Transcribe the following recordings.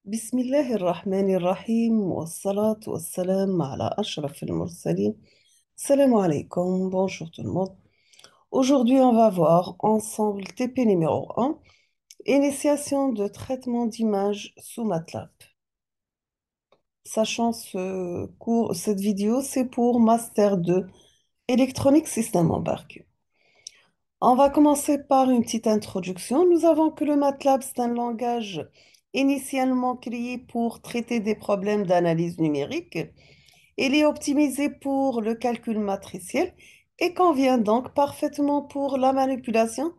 بسم الله الرحمن الرحيم والصلاة والسلام على أشرف المرسلين. Salam alaikum, bonjour tout le monde. Aujourd'hui, on va voir ensemble TP numéro 1, initiation de traitement d'image sous MATLAB. Sachant cette vidéo, c'est pour Master 2, électronique système embarqué. On va commencer par une petite introduction. Nous avons que le MATLAB, c'est un langage initialement créé pour traiter des problèmes d'analyse numérique. Il est optimisé pour le calcul matriciel et convient donc parfaitement pour la manipulation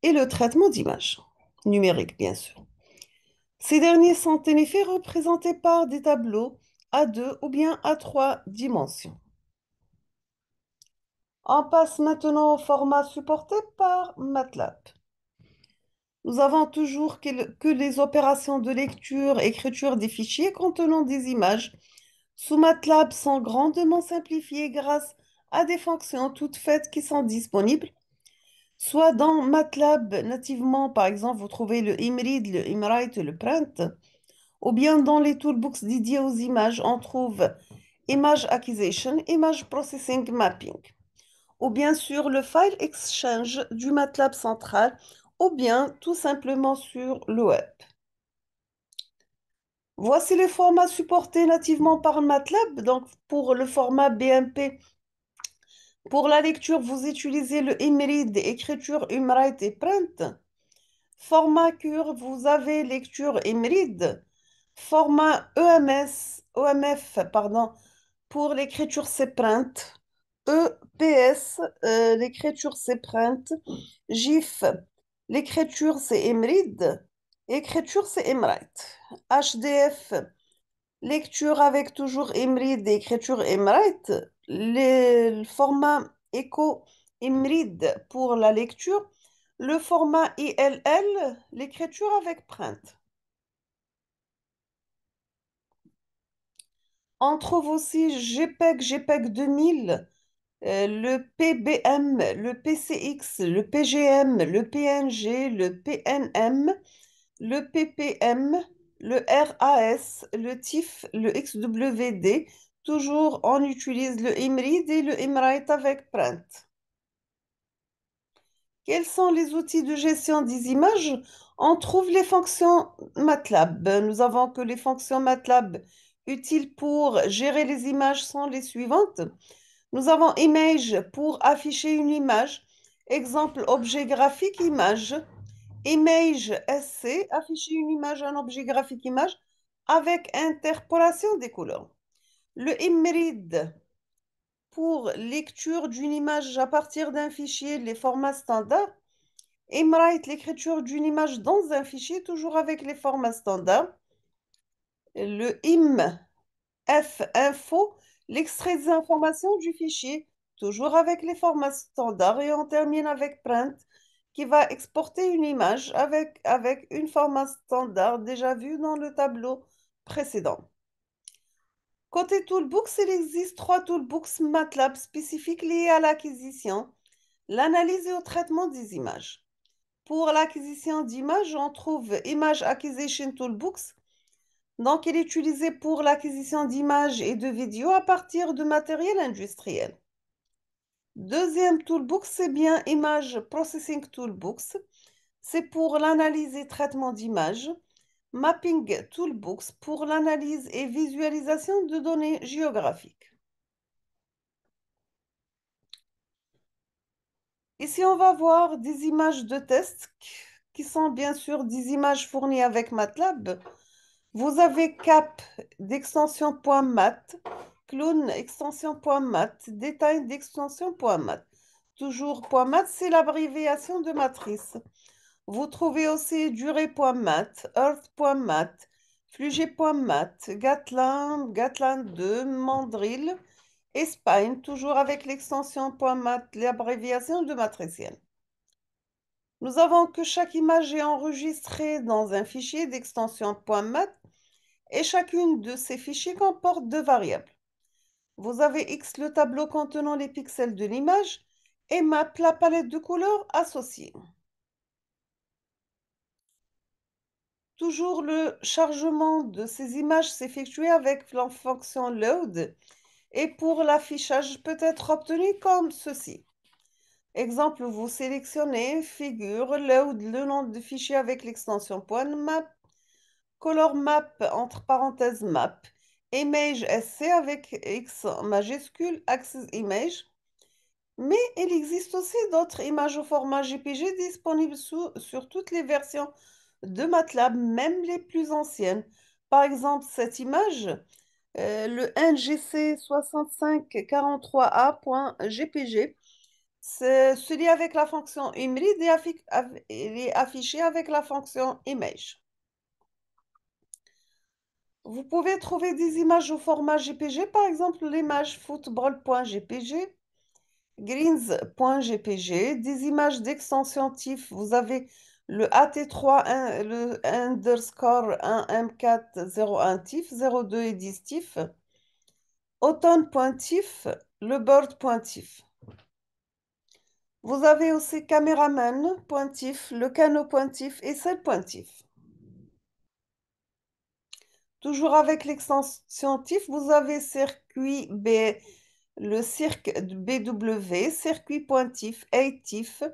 et le traitement d'images numériques, bien sûr. Ces derniers sont en effet représentés par des tableaux à deux ou bien à trois dimensions. On passe maintenant au format supporté par MATLAB. Nous avons toujours que les opérations de lecture, écriture des fichiers contenant des images sous MATLAB sont grandement simplifiées grâce à des fonctions toutes faites qui sont disponibles, soit dans MATLAB nativement, par exemple, vous trouvez le ImRead, le ImWrite, le Print, ou bien dans les toolbox dédiés aux images, on trouve Image Acquisition, Image Processing Mapping, ou bien sur le File Exchange du MATLAB central, ou bien tout simplement sur le web. Voici les formats supportés nativement par MATLAB. Donc, pour le format BMP, pour la lecture, vous utilisez le ImRead, écriture ImWrite et Print. Format CUR, vous avez lecture ImRead. Format OMF, pardon, pour l'écriture c'est Print. EPS, l'écriture c'est Print. GIF, l'écriture c'est ImRead. Écriture c'est ImWrite. HDF, lecture avec toujours ImRead et écriture ImWrite. Le format Echo ImRead pour la lecture. Le format ILL, l'écriture avec Print. On trouve aussi JPEG, JPEG 2000, le PBM, le PCX, le PGM, le PNG, le PNM, le PPM, le RAS, le TIFF, le XWD. Toujours, on utilise le ImRead et le ImWrite avec Print. Quels sont les outils de gestion des images? On trouve les fonctions MATLAB. Nous avons que les fonctions MATLAB utiles pour gérer les images sont les suivantes. Nous avons Image pour afficher une image. Exemple, objet graphique, image. Image SC, afficher une image, un objet graphique image avec interpolation des couleurs. Le ImRead pour lecture d'une image à partir d'un fichier, les formats standards. ImWrite, l'écriture d'une image dans un fichier, toujours avec les formats standards. Le ImFinfo, l'extrait des informations du fichier, toujours avec les formats standards. Et on termine avec Print, qui va exporter une image avec une format standard déjà vu dans le tableau précédent. Côté Toolbox, il existe trois Toolbox MATLAB spécifiques liés à l'acquisition, l'analyse et au traitement des images. Pour l'acquisition d'images, on trouve Image Acquisition Toolbox. Donc, il est utilisé pour l'acquisition d'images et de vidéos à partir de matériel industriel. Deuxième toolbox, c'est bien Image Processing Toolbox. C'est pour l'analyse et traitement d'images. Mapping Toolbox pour l'analyse et visualisation de données géographiques. Ici, on va voir des images de test qui sont bien sûr des images fournies avec MATLAB. Vous avez cap d'extension .mat, clone extension .mat, détail d'extension .mat. Toujours .mat, c'est l'abréviation de matrice. Vous trouvez aussi durée.mat, earth.mat, flugé.mat, Gatlin, Gatlin 2, Mandrill et Spine, toujours avec l'extension .mat, l'abréviation de matriciel. Nous avons que chaque image est enregistrée dans un fichier d'extension .mat et chacune de ces fichiers comporte deux variables. Vous avez X le tableau contenant les pixels de l'image et map la palette de couleurs associée. Toujours le chargement de ces images s'effectue avec la fonction load et pour l'affichage peut être obtenu comme ceci. Exemple, vous sélectionnez figure, load le nom de fichier avec l'extension .map, color map entre parenthèses map, image SC avec X majuscule, access image. Mais il existe aussi d'autres images au format JPG disponibles sur toutes les versions de MATLAB, même les plus anciennes. Par exemple, cette image, le NGC 6543A.jpg, se lie avec la fonction imread et il est affiché avec la fonction image. Vous pouvez trouver des images au format JPG, par exemple l'image football.jpg, greens.jpg, des images d'extension TIFF. Vous avez le AT3, le underscore 1M401 TIFF, 02 et 10 TIFF, automne.tif, le board.tif. Vous avez aussi caméraman.tif, le canot.tif et celle.tif. Toujours avec l'extension TIFF, vous avez circuit B, le cirque BW, circuit pointif, ATIF,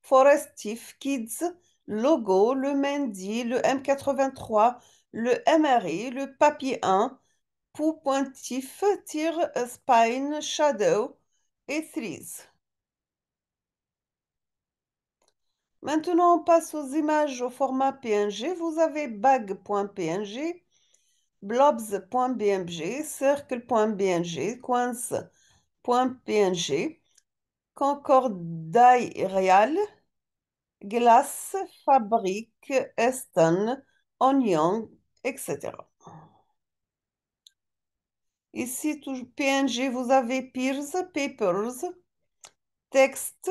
Forest TIFF, Kids, Logo, le Mendy, le M83, le MRI, le Papier 1, Pou pointif, Tire, Spine, Shadow et Threes. Maintenant, on passe aux images au format PNG. Vous avez bag.png, blobs.bmg, circle.bng, coins.png, concordaille réal, glace, fabrique, Eston, oignon, etc. Ici, toujours PNG, vous avez peers, papers, texte,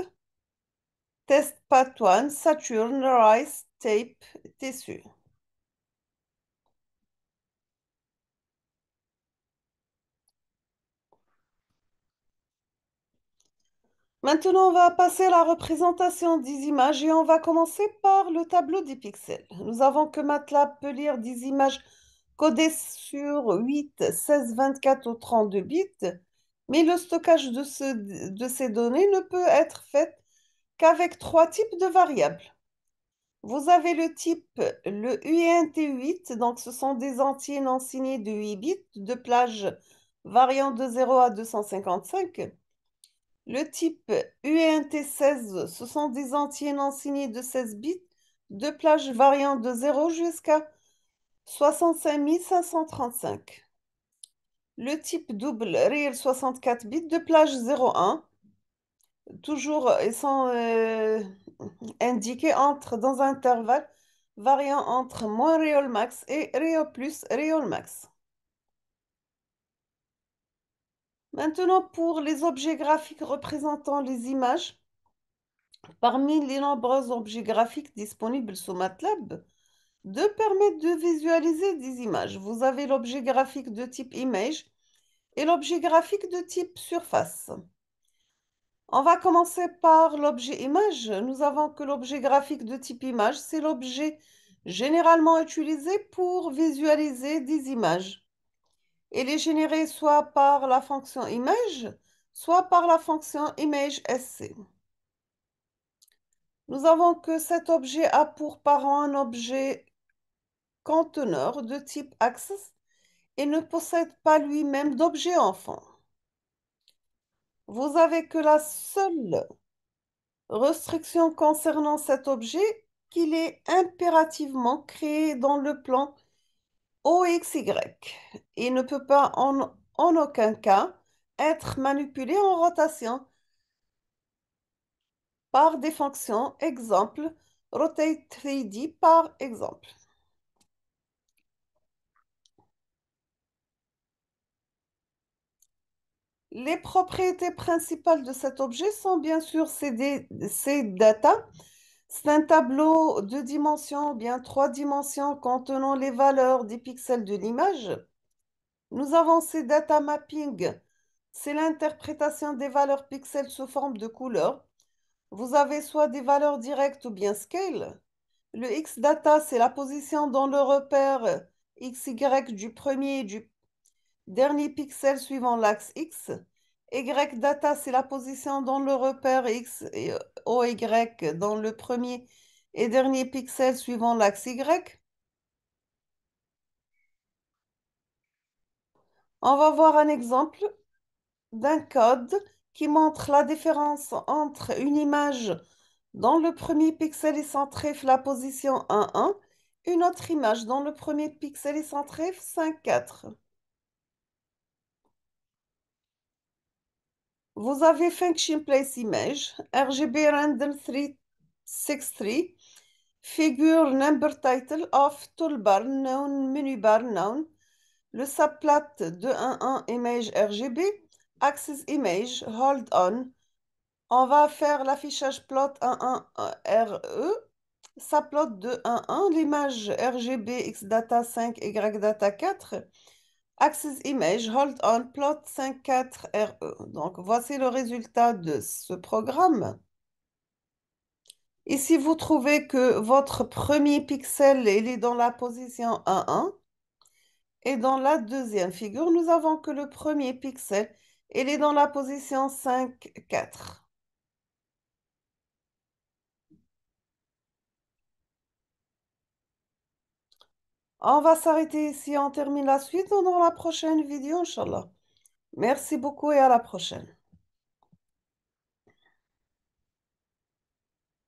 test patoine, Saturn, rice, tape, tissu. Maintenant, on va passer à la représentation des images et on va commencer par le tableau des pixels. Nous avons que MATLAB peut lire des images codées sur 8, 16, 24 ou 32 bits, mais le stockage de ces données ne peut être fait qu'avec trois types de variables. Vous avez le type, le UINT8, donc ce sont des entiers non signés de 8 bits, de plage variant de 0 à 255. Le type UENT16, ce sont des entiers non signés de 16 bits, de plage variant de 0 jusqu'à 65 535. Le type double réel 64 bits, de plage 0,1, toujours ils sont indiqués dans un intervalle variant entre moins real max et real plus real max. Maintenant, pour les objets graphiques représentant les images, parmi les nombreux objets graphiques disponibles sous MATLAB, deux permettent de visualiser des images. Vous avez l'objet graphique de type image et l'objet graphique de type surface. On va commencer par l'objet image. Nous avons que l'objet graphique de type image, c'est l'objet généralement utilisé pour visualiser des images. Il est généré soit par la fonction image, soit par la fonction image.sc. Nous avons que cet objet a pour parent un objet conteneur de type Access et ne possède pas lui-même d'objet enfant. Vous avez que la seule restriction concernant cet objet qu'il est impérativement créé dans le plan OXY et ne peut pas en aucun cas être manipulé en rotation par des fonctions, exemple Rotate 3D par exemple. Les propriétés principales de cet objet sont bien sûr ses data. C'est un tableau de dimensions, bien trois dimensions contenant les valeurs des pixels de l'image. Nous avons ces data mapping. C'est l'interprétation des valeurs pixels sous forme de couleurs. Vous avez soit des valeurs directes ou bien scale. Le X data, c'est la position dans le repère XY du premier et du dernier pixel suivant l'axe X. Y data, c'est la position dans le repère X et OY dans le premier et dernier pixel suivant l'axe Y. On va voir un exemple d'un code qui montre la différence entre une image dont le premier pixel est centré la position 1, 1, une autre image dont le premier pixel est centré 5, 4. Vous avez Function Place Image, RGB Random 363, Figure Number Title of Toolbar Known Menu Bar Known, le subplot 211 Image RGB, Axis Image, Hold On. On va faire l'affichage plot 11 RE, subplot 211, l'image RGB XData 5 YData 4. Axis Image, Hold On, Plot 54RE. Donc, voici le résultat de ce programme. Ici, vous trouvez que votre premier pixel, il est dans la position 1, 1. Et dans la deuxième figure, nous avons que le premier pixel, il est dans la position 5, 4. On va s'arrêter ici, on termine la suite dans la prochaine vidéo, Inch'Allah. Merci beaucoup et à la prochaine.